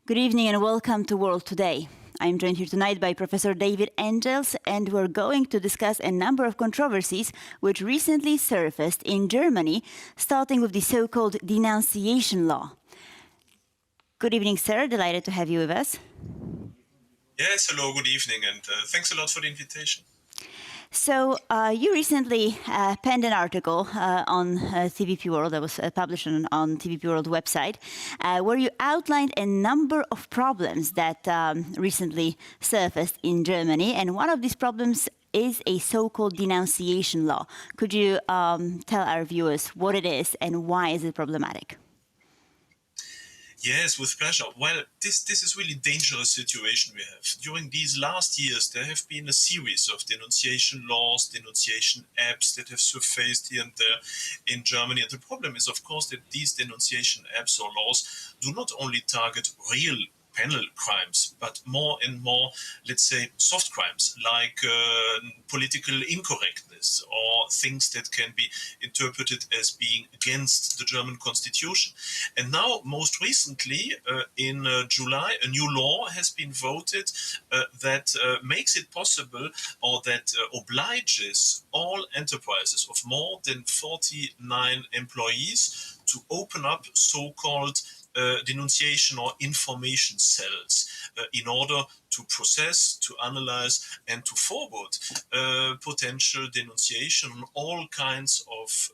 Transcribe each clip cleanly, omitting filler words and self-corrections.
Good evening and welcome to World Today. I'm joined here tonight by Professor David Engels, and we're going to discuss a number of controversies which recently surfaced in Germany, starting with the so-called denunciation law. Good evening, sir. Delighted to have you with us. Yes, hello, good evening, and thanks a lot for the invitation. So you recently penned an article on TVPWorld that was published on TVPWorld website, where you outlined a number of problems that recently surfaced in Germany, and one of these problems is a so-called denunciation law. Could you tell our viewers what it is and why is it problematic? Yes, with pleasure. Well, this is really dangerous situation we have. During these last years, there have been a series of denunciation laws, denunciation apps that have surfaced here and there in Germany. And the problem is, of course, that these denunciation apps or laws do not only target real penal crimes, but more and more, let's say, soft crimes like political incorrectness or things that can be interpreted as being against the German constitution. And now, most recently, in July, a new law has been voted that makes it possible or that obliges all enterprises of more than 49 employees to open up so-called denunciation or information cells in order to process, to analyze, and to forward potential denunciation on all kinds of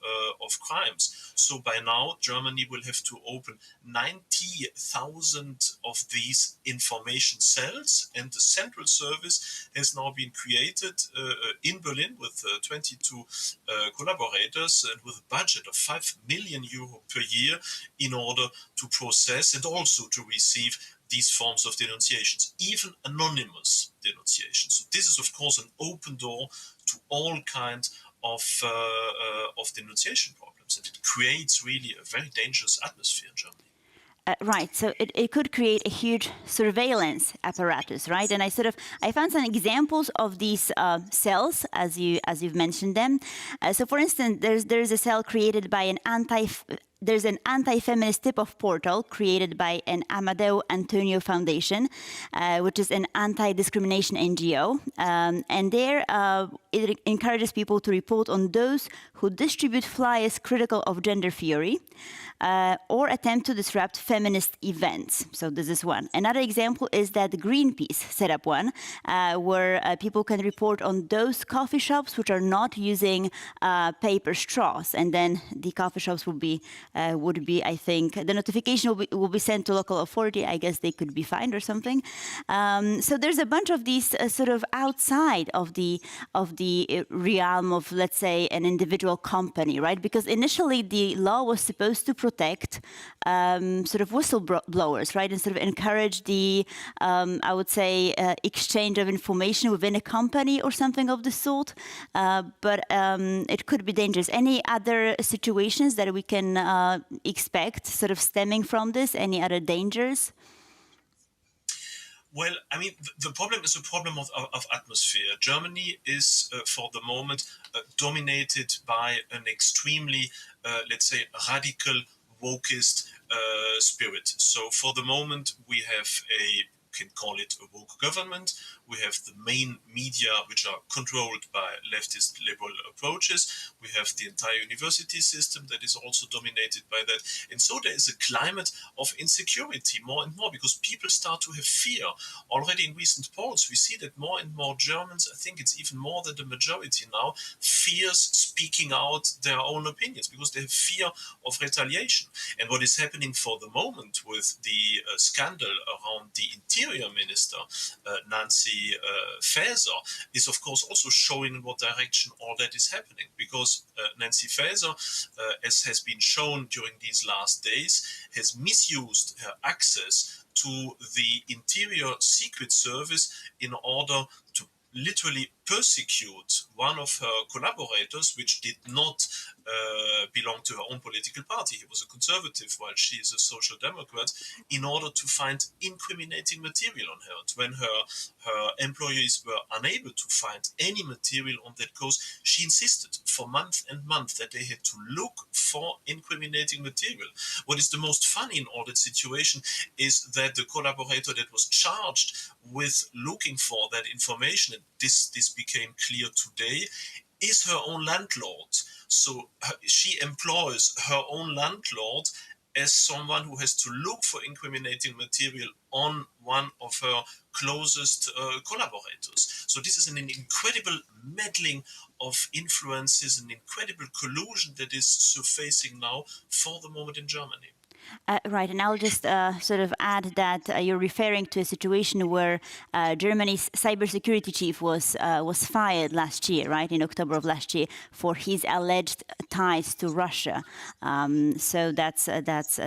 crimes. So by now, Germany will have to open 90,000 of these information cells, and the central service has now been created in Berlin with 22 collaborators and with a budget of 5 million euro per year in order to process and also to receive these forms of denunciations, even anonymous denunciations. So this is, of course, an open door to all kinds of denunciation problems, and it creates really a very dangerous atmosphere in Germany. Right, so it could create a huge surveillance apparatus, right? And I found some examples of these cells, as you've mentioned them. So, for instance, there's a cell created by an anti-feminist tip-off portal created by an Amadeo Antonio Foundation, which is an anti-discrimination NGO. And there it encourages people to report on those who distribute flyers critical of gender theory or attempt to disrupt feminist events. So this is one. Another example is that Greenpeace set up one where people can report on those coffee shops which are not using paper straws, and then the coffee shops would be, I think, the notification will be sent to local authority. I guess they could be fined or something. So there's a bunch of these sort of outside of the realm of, let's say, an individual company, right? Because initially the law was supposed to protect sort of whistleblowers, right, and sort of encourage the, I would say, exchange of information within a company or something of the sort. But it could be dangerous. Any other situations that we can expect sort of stemming from this? Any other dangers? Well, I mean, the problem is a problem of atmosphere. Germany is, for the moment, dominated by an extremely, let's say, radical, wokist spirit. So for the moment, we have can call it a woke government. We have the main media, which are controlled by leftist liberal approaches. We have the entire university system that is also dominated by that. And so there is a climate of insecurity more and more because people start to have fear. Already in recent polls, we see that more and more Germans, I think it's even more than the majority now, fears speaking out their own opinions because they have fear of retaliation. And what is happening for the moment with the scandal around the interior minister, Nancy Faeser, is of course also showing in what direction all that is happening, because Nancy Faeser, as has been shown during these last days, has misused her access to the Interior Secret Service in order to literally persecute one of her collaborators, which did not belong to her own political party. He was a conservative while she is a social democrat, in order to find incriminating material on her. And when her employees were unable to find any material on that cause, she insisted for months and months that they had to look for incriminating material. What is the most funny in all that situation is that the collaborator that was charged with looking for that information, and this became clear today, is her own landlord. So she employs her own landlord as someone who has to look for incriminating material on one of her closest collaborators. So this is an incredible meddling of influences, an incredible collusion that is surfacing now for the moment in Germany. Right, and I'll just sort of add that you're referring to a situation where Germany's cybersecurity chief was fired last year, right, in October of last year, for his alleged ties to Russia. So that's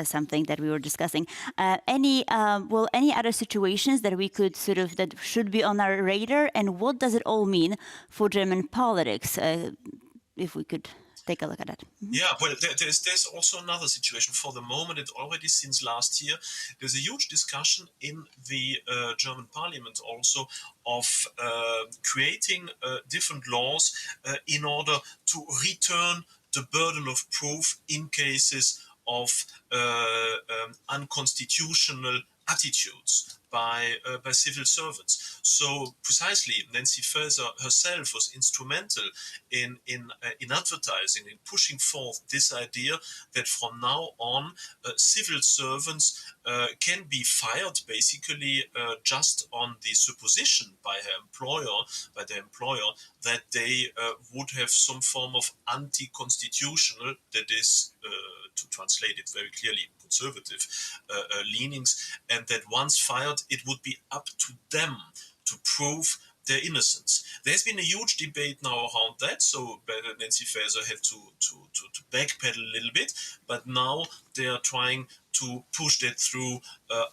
something that we were discussing. Any other situations that we could that should be on our radar, and what does it all mean for German politics? If we could take a look at it. Mm-hmm. Yeah, well, there's also another situation. For the moment, it already since last year, there's a huge discussion in the German parliament also of creating different laws in order to return the burden of proof in cases of unconstitutional attitudes by civil servants. So precisely, Nancy Faeser herself was instrumental in advertising, in pushing forth this idea that from now on, civil servants can be fired basically just on the supposition by their employer, that they would have some form of anti-constitutional, that is, to translate it very clearly, conservative leanings, and that once fired, it would be up to them to prove their innocence. There's been a huge debate now around that, so Nancy Faeser had to backpedal a little bit, but now they are trying to push that through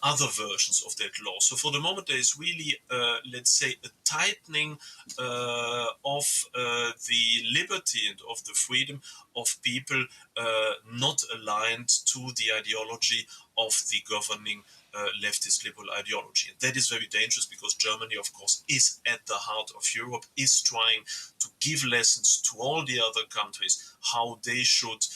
other versions of that law. So for the moment, there is really, let's say, a tightening of the liberty and of the freedom of people not aligned to the ideology of the governing leftist liberal ideology. And that is very dangerous, because Germany, of course, is at the heart of Europe, is trying to give lessons to all the other countries how they should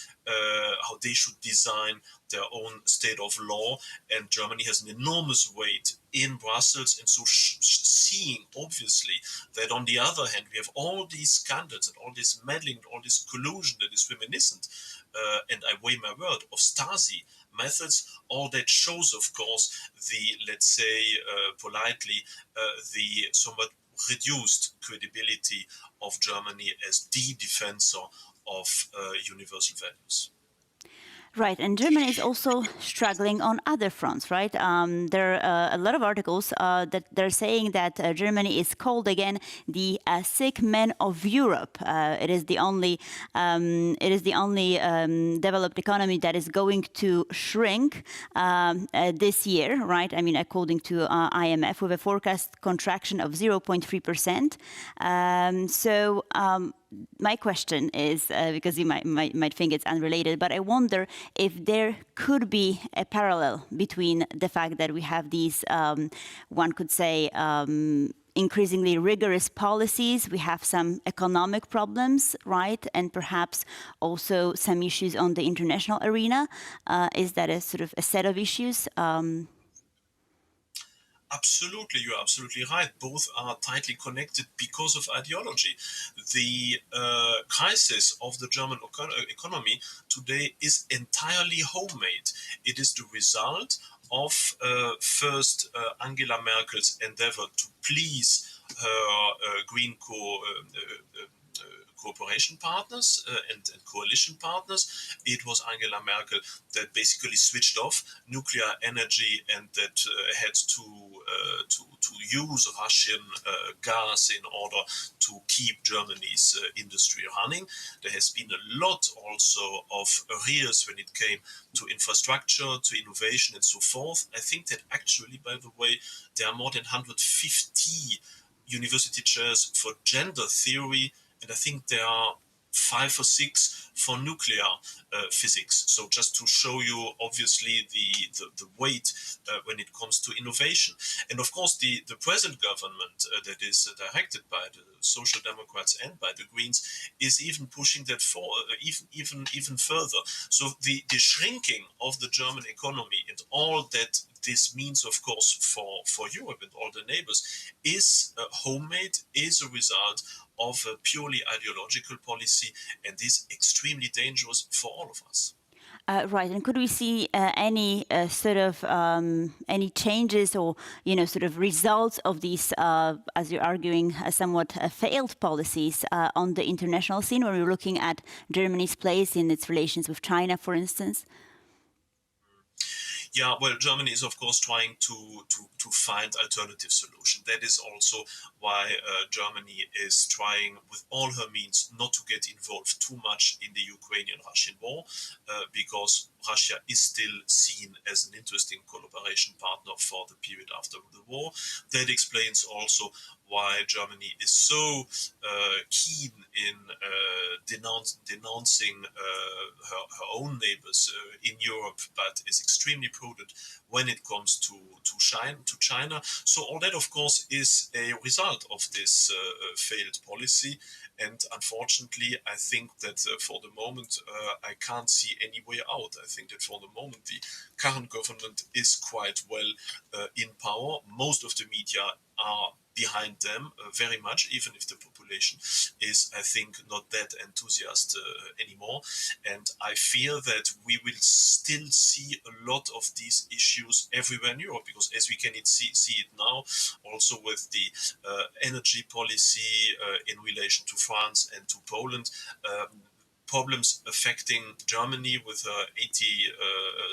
design their own state of law. And Germany has an enormous weight in Brussels, and so seeing obviously that on the other hand we have all these scandals and all this meddling, all this collusion that is reminiscent, and I weigh my word, of Stasi methods, all that shows, of course, the, let's say politely, the somewhat reduced credibility of Germany as the defensor of universal values. Right, and Germany is also struggling on other fronts, right? There are a lot of articles that they're saying that Germany is called again the sick man of Europe. It is the only developed economy that is going to shrink this year, right? I mean, according to IMF, with a forecast contraction of 0.3%. My question is, because you might think it's unrelated, but I wonder if there could be a parallel between the fact that we have these, one could say, increasingly rigorous policies, we have some economic problems, right? And perhaps also some issues on the international arena. Is that a sort of a set of issues? Absolutely, you're absolutely right. Both are tightly connected because of ideology. The crisis of the German economy today is entirely homemade. It is the result of first Angela Merkel's endeavor to please her Green cooperation partners and coalition partners. It was Angela Merkel that basically switched off nuclear energy and that had to use Russian gas in order to keep Germany's industry running. There has been a lot also of arrears when it came to infrastructure, to innovation, and so forth. I think that actually, by the way, there are more than 150 university chairs for gender theory, and I think there are 5 or 6 for nuclear physics. So just to show you, obviously, the weight when it comes to innovation. And of course, the present government that is directed by the Social Democrats and by the Greens is even pushing that forward, even further. So the shrinking of the German economy and all that this means, of course, for Europe and all the neighbors, is homemade, is a result of a purely ideological policy, and is extremely dangerous for all of us. Right, and could we see any sort of any changes or sort of results of these, as you're arguing, somewhat failed policies on the international scene, when we're looking at Germany's place in its relations with China, for instance? Yeah, well, Germany is of course trying to find alternative solution. That is also why Germany is trying with all her means not to get involved too much in the Ukrainian-Russian war, because Russia is still seen as an interesting collaboration partner for the period after the war. That explains also why Germany is so keen in denouncing her own neighbors in Europe, but is extremely prudent when it comes to China. So all that, of course, is a result of this failed policy. And unfortunately, I think that for the moment, I can't see any way out. I think that for the moment, the current government is quite well in power. Most of the media are behind them very much, even if the population is, I think, not that enthusiastic anymore. And I fear that we will still see a lot of these issues everywhere in Europe, because as we can see it now, also with the energy policy in relation to France and to Poland, problems affecting Germany with her 80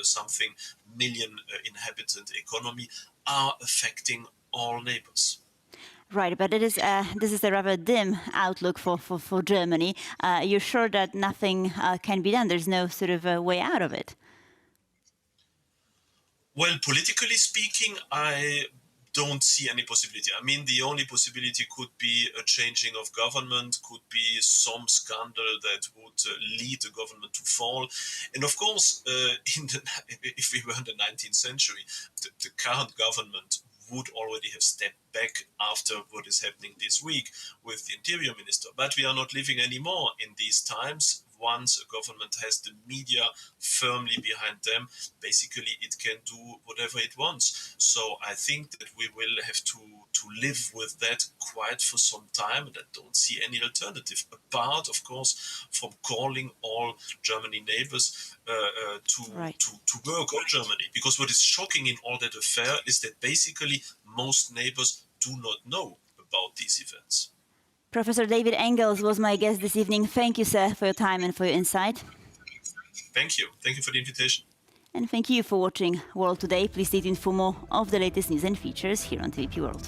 something million inhabitant economy are affecting all neighbors. Right, but this is a rather dim outlook for Germany. You're sure that nothing can be done? There's no sort of way out of it? Well, politically speaking, I don't see any possibility. I mean, the only possibility could be a changing of government, could be some scandal that would lead the government to fall. And of course, if we were in the 19th century, the current government would already have stepped back after what is happening this week with the interior minister. But we are not living anymore in these times. Once a government has the media firmly behind them, basically it can do whatever it wants. So I think that we will have to live with that quite for some time, and I don't see any alternative, apart, of course, from calling all Germany neighbors Right. to work on Germany. Because what is shocking in all that affair is that basically most neighbors do not know about these events. Professor David Engels was my guest this evening. Thank you, sir, for your time and for your insight. Thank you. Thank you for the invitation. And thank you for watching World Today. Please stay tuned for more of the latest news and features here on TVP World.